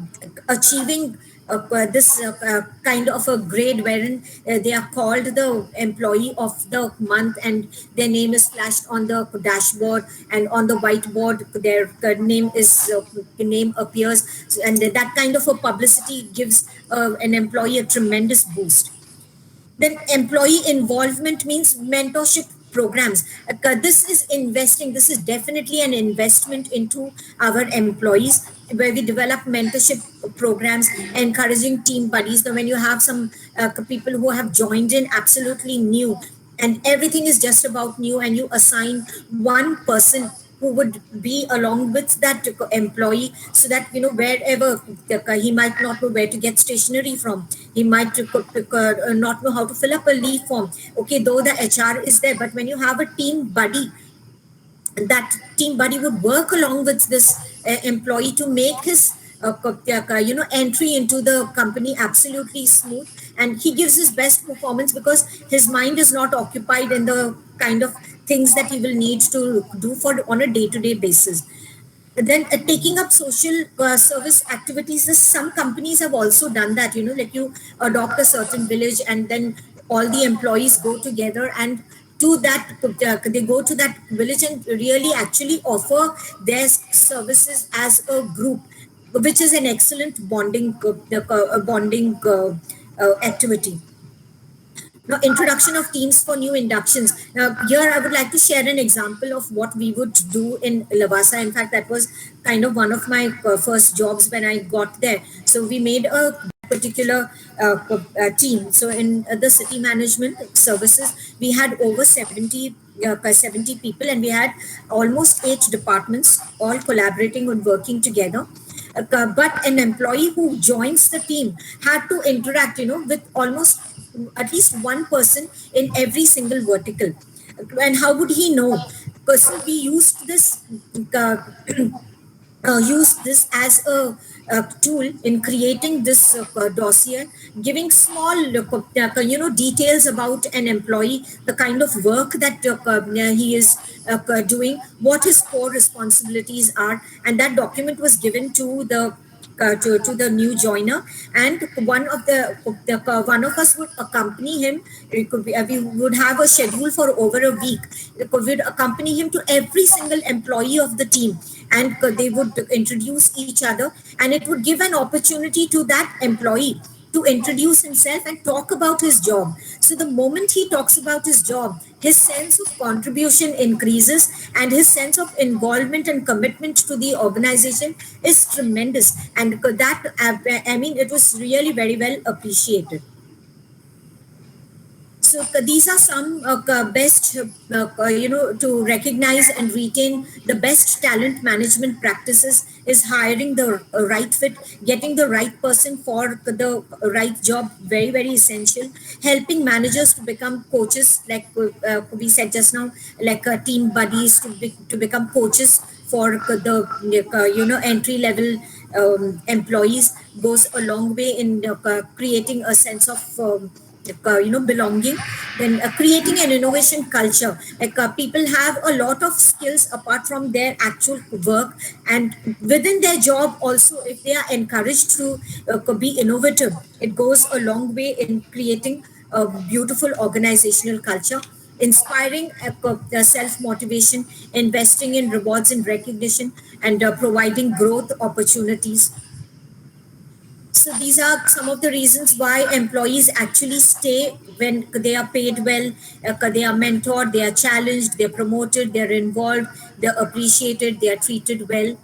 achieving this kind of a grade wherein they are called the employee of the month, and their name is flashed on the dashboard, and on the whiteboard their name appears. And that kind of a publicity gives an employee a tremendous boost. Then employee involvement means mentorship programs. This is investing. This is definitely an investment into our employees, where we develop mentorship programs, encouraging team buddies. Now, when you have some people who have joined in absolutely new, and everything is just about new, and you assign one person who would be along with that employee, so that wherever he might not know where to get stationery from, he might not know how to fill up a leave form. Okay, though the HR is there, but when you have a team buddy, that team buddy would work along with this employee to make his entry into the company absolutely smooth, and he gives his best performance because his mind is not occupied in the kind of things that he will need to do for on a day-to-day basis. Then taking up social service activities, some companies have also done that, like you adopt a certain village, and then all the employees go together and to that they go to that village and really actually offer their services as a group, which is an excellent bonding activity. Now, introduction of teams for new inductions. Now, here I would like to share an example of what we would do in Lavasa. In fact, that was kind of one of my first jobs when I got there. So we made a particular team. So in the city management services, we had over 70 people, and we had almost 8 departments all collaborating and working together. But an employee who joins the team had to interact, with almost at least one person in every single vertical. And how would he know? Because we uh, used this as a tool in creating this dossier, giving small details about an employee, the kind of work that he is doing, what his core responsibilities are, and that document was given to the new joiner, and one of us would accompany him. We would have a schedule for over a week. We would accompany him to every single employee of the team, and they would introduce each other, and it would give an opportunity to that employee to introduce himself and talk about his job. So the moment he talks about his job, his sense of contribution increases, and his sense of involvement and commitment to the organization is tremendous. And that, I mean, it was really very well appreciated. So these are some best, to recognize and retain the best talent management practices is hiring the right fit, getting the right person for the right job, very, very essential. Helping managers to become coaches, like we said just now, like team buddies to become coaches for the entry level employees goes a long way in creating a sense of belonging. Then creating an innovation culture, like people have a lot of skills apart from their actual work, and within their job also, if they are encouraged to be innovative, it goes a long way in creating a beautiful organizational culture, inspiring self motivation, investing in rewards and recognition, and providing growth opportunities. So these are some of the reasons why employees actually stay when they are paid well, they are mentored, they are challenged, they are promoted, they are involved, they are appreciated, they are treated well.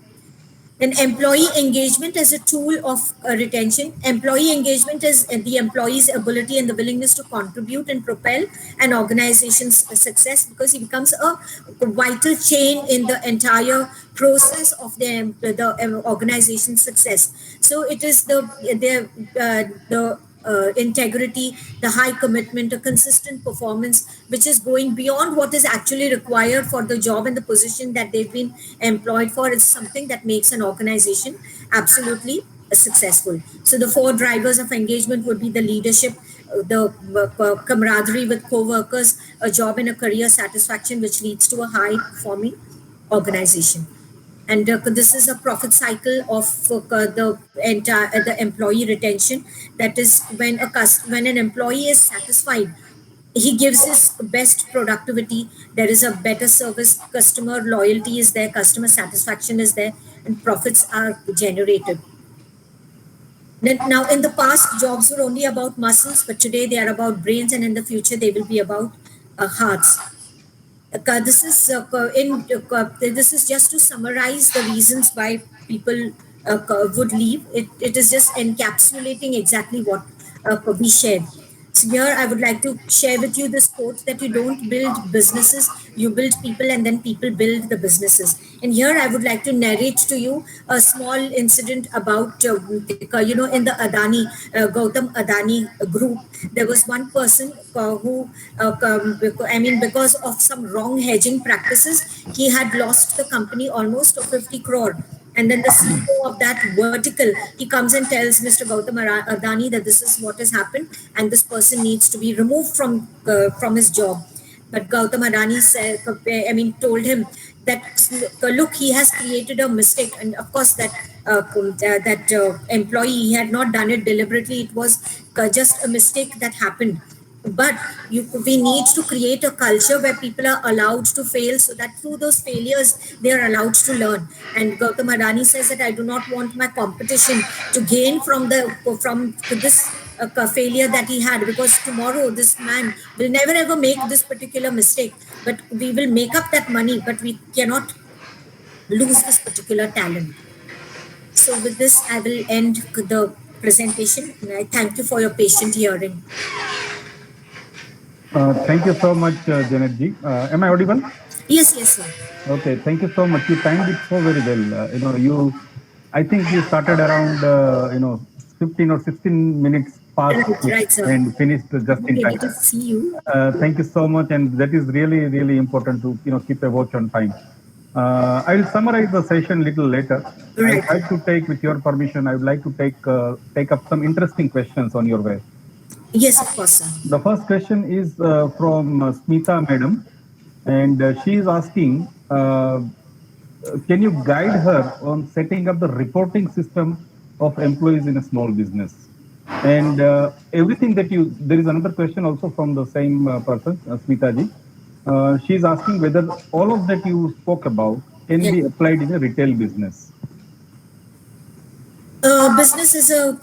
Then employee engagement as a tool of retention. Employee engagement is the employee's ability and the willingness to contribute and propel an organization's success, because he becomes a vital chain in the entire process of the organization's success. So it is the integrity, the high commitment, a consistent performance, which is going beyond what is actually required for the job and the position that they've been employed for. It's something that makes an organization absolutely successful. So the four drivers of engagement would be the leadership, the camaraderie with co-workers, a job and a career satisfaction, which leads to a high performing organization. And this is a profit cycle of the employee retention. That is when an employee is satisfied, he gives his best productivity, there is a better service, customer loyalty is there, customer satisfaction is there, and profits are generated. Now, in the past, jobs were only about muscles, but today they are about brains, and in the future they will be about hearts. This is just to summarize the reasons why people would leave. It is just encapsulating exactly what we shared. So here I would like to share with you this quote, that you don't build businesses, you build people, and then people build the businesses. And here I would like to narrate to you a small incident about in the Adani Gautam Adani group, there was one person who because of some wrong hedging practices, he had lost the company almost 50 crore. And then the CEO of that vertical, he comes and tells Mr. Gautam Adani that this is what has happened, and this person needs to be removed from his job. But Gautam Adani said, told him that look, he has created a mistake, and of course that employee, he had not done it deliberately. It was just a mistake that happened. But we need to create a culture where people are allowed to fail, so that through those failures they are allowed to learn. And Gautam Adani says that I do not want my competition to gain from this failure that he had, because tomorrow this man will never ever make this particular mistake, but we will make up that money, but we cannot lose this particular talent. So with this, I will end the presentation, and I thank you for your patient hearing. Thank you so much, Janetji. Am I audible? Yes, sir. Okay, thank you so much. You timed it so very well. I think you started around 15 or 16 minutes past Right, sir. and finished just in time. Good to see you. Thank you so much, and that is really, really important to keep a watch on time. I will summarize the session a little later. Right. I'd like to take, with your permission, I would like to take up some interesting questions on your way. Yes, of course, sir. The first question is from Smita Madam, and she is asking, can you guide her on setting up the reporting system of employees in a small business? And everything that there is another question also from the same person, Smita ji. She is asking whether all of that you spoke about can be applied in a retail business. Business is a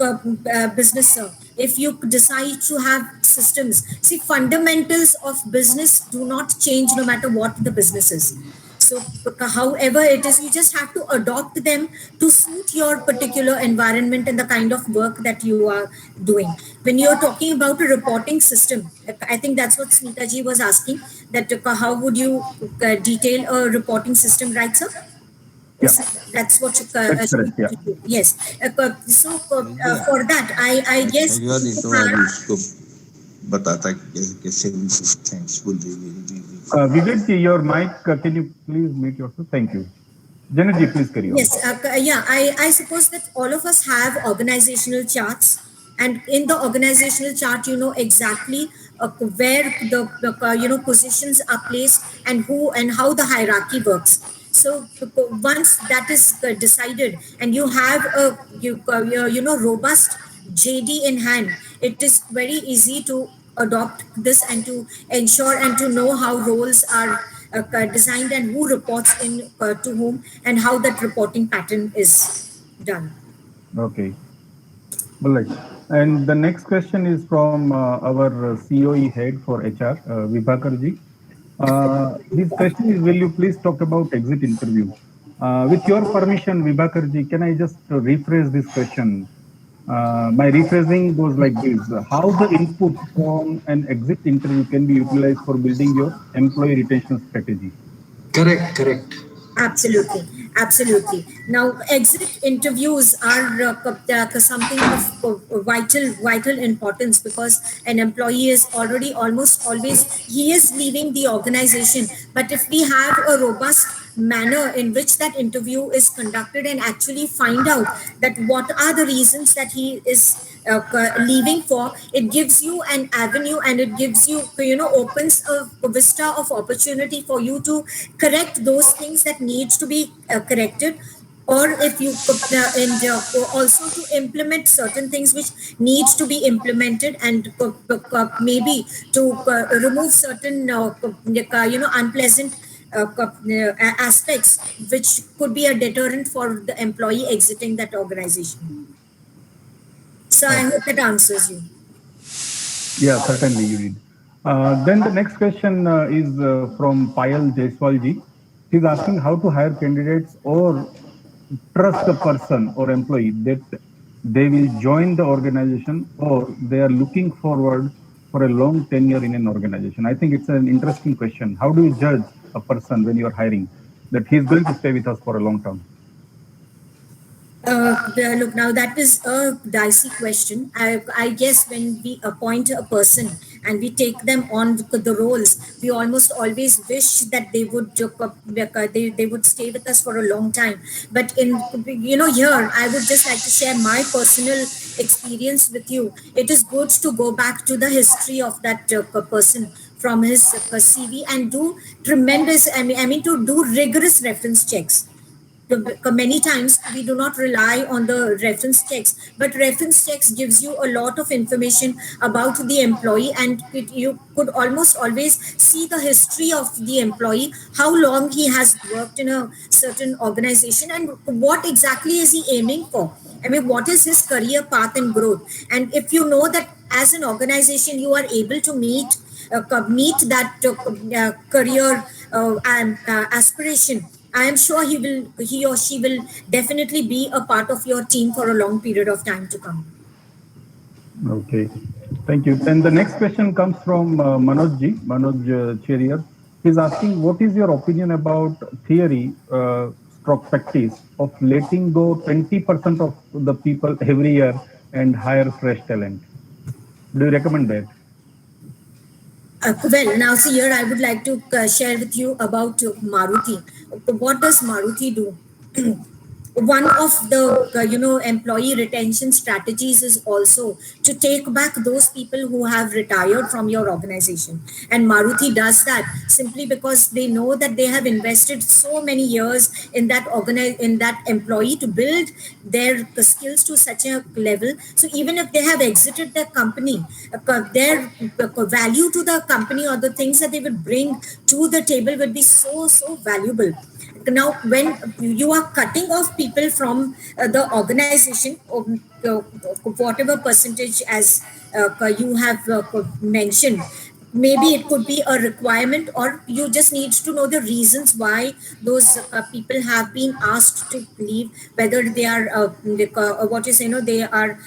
business, sir. If you decide to have systems, see, fundamentals of business do not change no matter what the business is. So however it is, you just have to adopt them to suit your particular environment and the kind of work that you are doing. When you're talking about a reporting system, I think that's what Smita ji was asking, that how would you detail a reporting system, right, sir? Yeah. That's what you, That's correct, yeah. yes. So for that, I guess Vivek, your mic, can you please mute yourself? Thank you. Janet ji, please carry on. Yes, yeah, I suppose that all of us have organizational charts, and in the organizational chart, you know exactly where the positions are placed and who and how the hierarchy works. So once that is decided, and you have a robust JD in hand, it is very easy to adopt this and to ensure and to know how roles are designed and who reports in to whom and how that reporting pattern is done. Okay. All right. And the next question is from our COE head for HR, Vibhakar ji. His question is, will you please talk about exit interview? With your permission, Vibhakar ji, can I just rephrase this question? My rephrasing goes like this: how the input from an exit interview can be utilized for building your employee retention strategy? Correct, correct. Absolutely, absolutely. Now, exit interviews are something of vital importance, because an employee is already almost always he is leaving the organization. But if we have a robust manner in which that interview is conducted and actually find out that what are the reasons that he is leaving for, it gives you an avenue, and it gives you opens a vista of opportunity for you to correct those things that needs to be corrected, or if you and also to implement certain things which needs to be implemented, and maybe to remove certain unpleasant aspects which could be a deterrent for the employee exiting that organization. So I Okay. hope that answers you. Yeah, certainly you did. Then the next question is from Payal Jaiswal ji. He's asking how to hire candidates or trust a person or employee that they will join the organization or they are looking forward for a long tenure in an organization. I think it's an interesting question. How do you judge a person when you are hiring that he's going to stay with us for a long term? Look, now that is a dicey question. I guess when we appoint a person and we take them on the roles, we almost always wish that they would they would stay with us for a long time. But in here, I would just like to share my personal experience with you. It is good to go back to the history of that person from his CV and do tremendous. I mean to do rigorous reference checks. Many times we do not rely on the reference checks, but reference checks gives you a lot of information about the employee, and you could almost always see the history of the employee, how long he has worked in a certain organization, and what exactly is he aiming for. I mean, what is his career path and growth. And if you know that as an organization you are able to meet that career aspiration, I am sure he or she will definitely be a part of your team for a long period of time to come. Okay, thank you. And the next question comes from Manoj ji, Manoj Cherier. He's asking, what is your opinion about theory, stroke practice of letting go 20% of the people every year and hire fresh talent? Do you recommend that? Well, now see here, I would like to share with you about Maruti. What does Maruti do? One of the employee retention strategies is also to take back those people who have retired from your organization, and Maruti does that simply because they know that they have invested so many years in that in that employee to build their skills to such a level. So even if they have exited the company, their value to the company or the things that they would bring to the table would be so valuable. Now when you are cutting off people from the organization, whatever percentage as you have mentioned, maybe it could be a requirement, or you just need to know the reasons why those people have been asked to leave, whether they are what is they are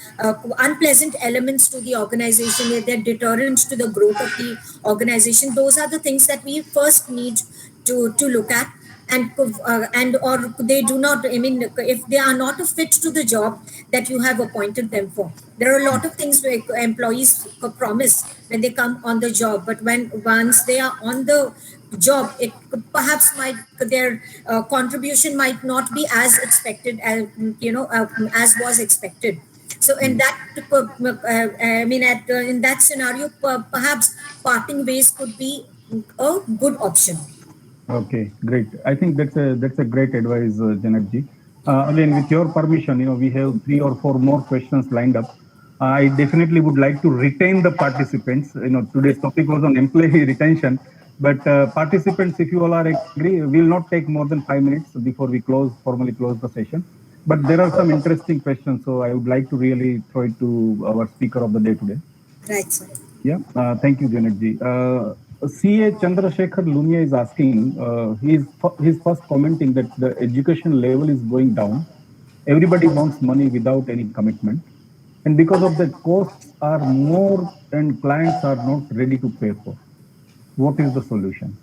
unpleasant elements to the organization, they're deterrent to the growth of the organization. Those are the things that we first need to look at. And or they do not, I mean, if they are not a fit to the job that you have appointed them for. There are a lot of things where employees promise when they come on the job, but when once they are on the job, it perhaps might their contribution might not be as expected as as was expected. So in that I mean in that scenario, perhaps parting ways could be a good option. Okay, great. I think that's a great advice, Janakji. Again, with your permission, we have three or four more questions lined up. I definitely would like to retain the participants. Today's topic was on employee retention, but participants, if you all are agree, we will not take more than 5 minutes before we formally close the session. But there are some interesting questions, so I would like to really throw it to our speaker of the day today. Right, sir. Yeah, thank you, Janakji. CA Chandrasekhar Lunia is asking, he's first commenting that the education level is going down. Everybody wants money without any commitment. And because of that, costs are more and clients are not ready to pay for. What is the solution?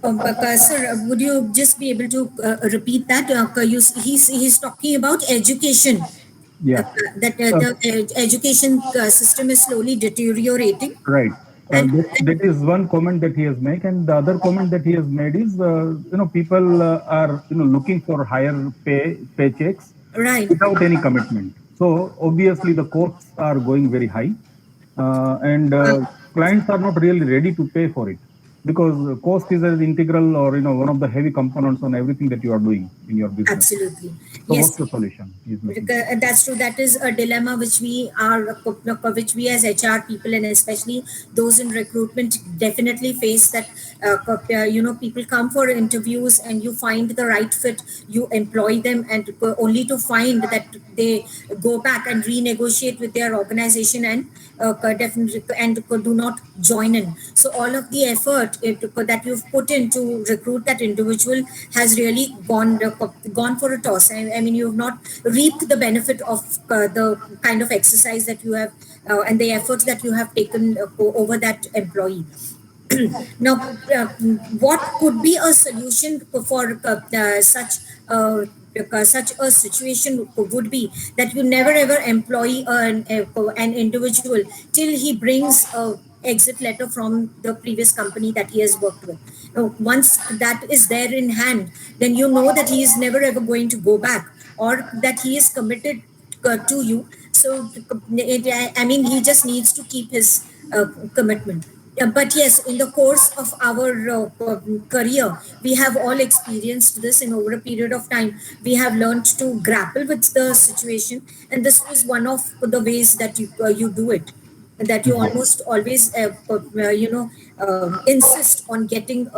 Sir, would you just be able to repeat that? He's talking about education. Yeah, That the education system is slowly deteriorating, right. and That is one comment that he has made, and the other comment that he has made is, people are looking for higher paychecks right. without any commitment. So obviously the costs are going very high, and clients are not really ready to pay for it because cost is an integral or one of the heavy components on everything that you are doing in your business. Absolutely. So Yes. what's the solution? That's true. That is a dilemma which we as HR people, and especially those in recruitment, definitely face. That people come for interviews and you find the right fit, you employ them, and only to find that they go back and renegotiate with their organization and definitely and do not join in. So all of the effort that you've put in to recruit that individual has really gone for a toss. I mean, you have not reaped the benefit of the kind of exercise that you have and the efforts that you have taken over that employee. Now, what could be a solution for such a situation would be that you never ever employ an individual till he brings a exit letter from the previous company that he has worked with. Now, once that is there in hand, then you know that he is never ever going to go back, or that he is committed to you. So, I mean, he just needs to keep his commitment. But yes, in the course of our career, we have all experienced this in over a period of time. We have learned to grapple with the situation, and this is one of the ways that you do it. That you almost always, insist on getting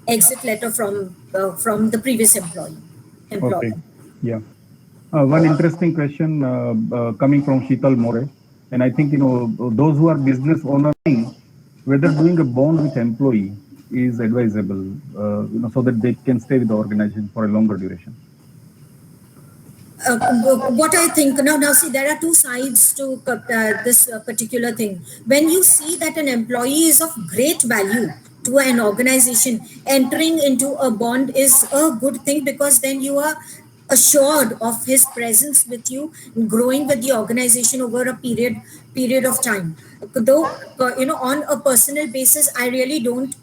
exit letter from the previous employer. Okay. Yeah. One interesting question coming from Sheetal More, and I think those who are business owners, whether doing a bond with employee is advisable, so that they can stay with the organization for a longer duration. What I think now, see, there are two sides to this particular thing. When you see that an employee is of great value to an organization, entering into a bond is a good thing, because then you are assured of his presence with you, growing with the organization over a period of time. Though on a personal basis, I really don't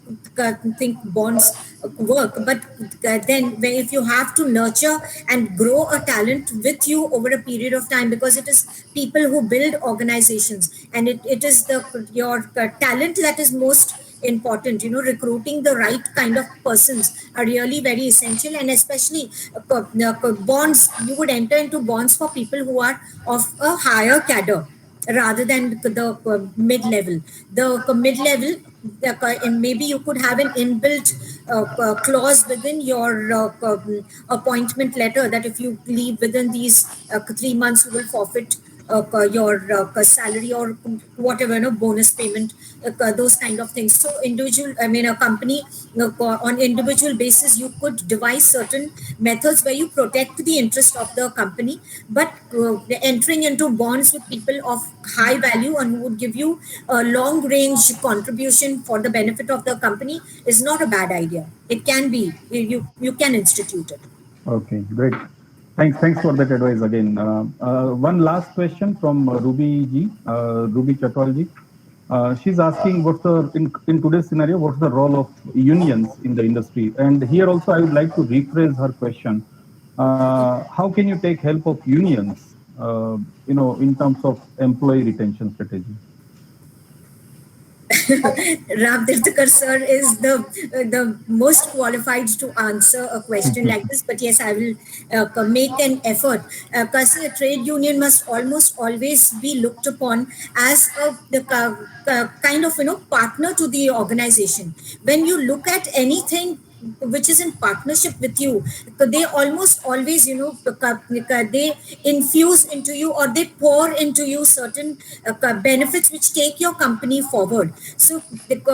think bonds work, but then if you have to nurture and grow a talent with you over a period of time, because it is people who build organizations, and it is your talent that is most important. Recruiting the right kind of persons are really very essential, and especially bonds, you would enter into bonds for people who are of a higher cadre rather than the mid-level. The mid-level, and maybe you could have an inbuilt clause within your appointment letter that if you leave within these 3 months, you will forfeit your salary or whatever, bonus payment, those kind of things. So individual, I mean, a company, on individual basis, you could devise certain methods where you protect the interest of the company, but entering into bonds with people of high value and who would give you a long range contribution for the benefit of the company is not a bad idea. It can be, you can institute it. Okay, great. Thanks for that advice again. One last question from Ruby Chatwal ji. She's asking in today's scenario, what's the role of unions in the industry? And here also, I would like to rephrase her question. How can you take help of unions, in terms of employee retention strategy? Rav Tirthakar sir is the most qualified to answer a question like this. But yes, I will make an effort. Because a trade union must almost always be looked upon as the kind of partner to the organization. When you look at anything which is in partnership with you, so they almost always they infuse into you, or they pour into you certain benefits which take your company forward. So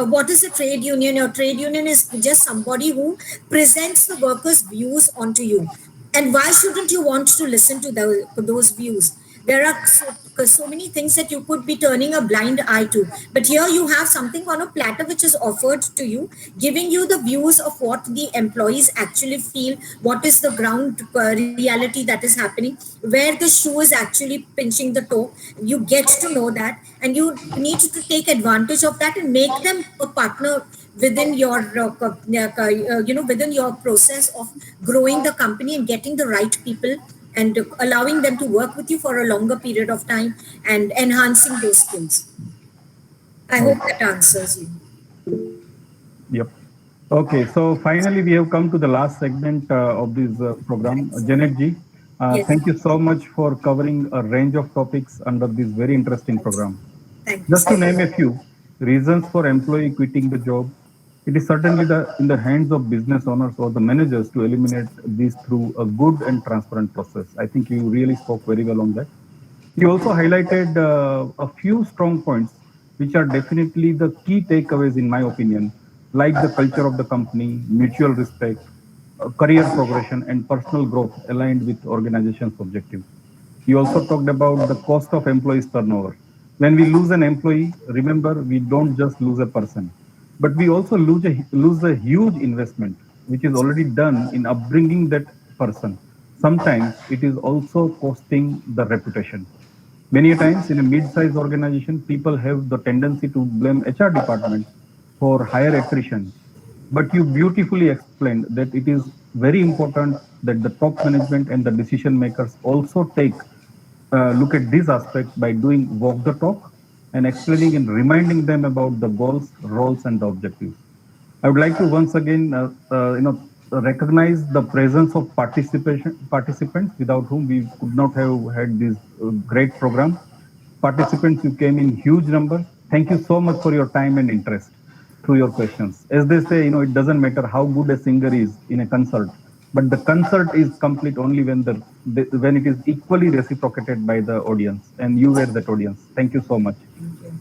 what is a trade union? Your trade union is just somebody who presents the workers views onto you. And why shouldn't you want to listen to those views? There are so many things that you could be turning a blind eye to, but here you have something on a platter which is offered to you, giving you the views of what the employees actually feel, what is the ground reality that is happening, where the shoe is actually pinching the toe. You get to know that, and you need to take advantage of that and make them a partner within your within your process of growing the company and getting the right people, and allowing them to work with you for a longer period of time and enhancing those skills. I hope Okay. that answers you. Yep. Okay, so finally we have come to the last segment of this program. Janet ji, Yes. thank you so much for covering a range of topics under this very interesting program. Thank you, Just to sir. name a few reasons for employee quitting the job, it is certainly in the hands of business owners or the managers to eliminate these through a good and transparent process. I think you really spoke very well on that. You also highlighted a few strong points, which are definitely the key takeaways, in my opinion, like the culture of the company, mutual respect, career progression, and personal growth aligned with organization's objectives. You also talked about the cost of employees turnover. When we lose an employee, remember, we don't just lose a person, but we also lose a huge investment, which is already done in upbringing that person. Sometimes it is also costing the reputation. Many times in a mid-sized organization, people have the tendency to blame HR department for higher attrition. But you beautifully explained that it is very important that the top management and the decision makers also take look at this aspect by doing walk the talk and explaining and reminding them about the goals, roles, and the objectives. I would like to once again, recognize the presence of participants without whom we could not have had this great program. Participants, you came in huge numbers. Thank you so much for your time and interest through your questions. As they say, it doesn't matter how good a singer is in a concert, but the concert is complete only when it is equally reciprocated by the audience, and you were that audience. Thank you so much.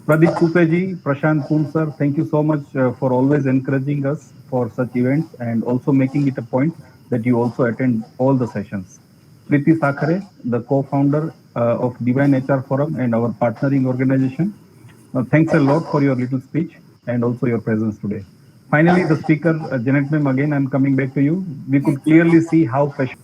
Pradeep Kupeji, Prashant Poon sir, thank you so much for always encouraging us for such events and also making it a point that you also attend all the sessions. Priti Sakhare, the co-founder of Divine HR Forum and our partnering organization. Thanks a lot for your little speech and also your presence today. Finally, the speaker, Janet Ma'am, again, I'm coming back to you. We could clearly see how passionate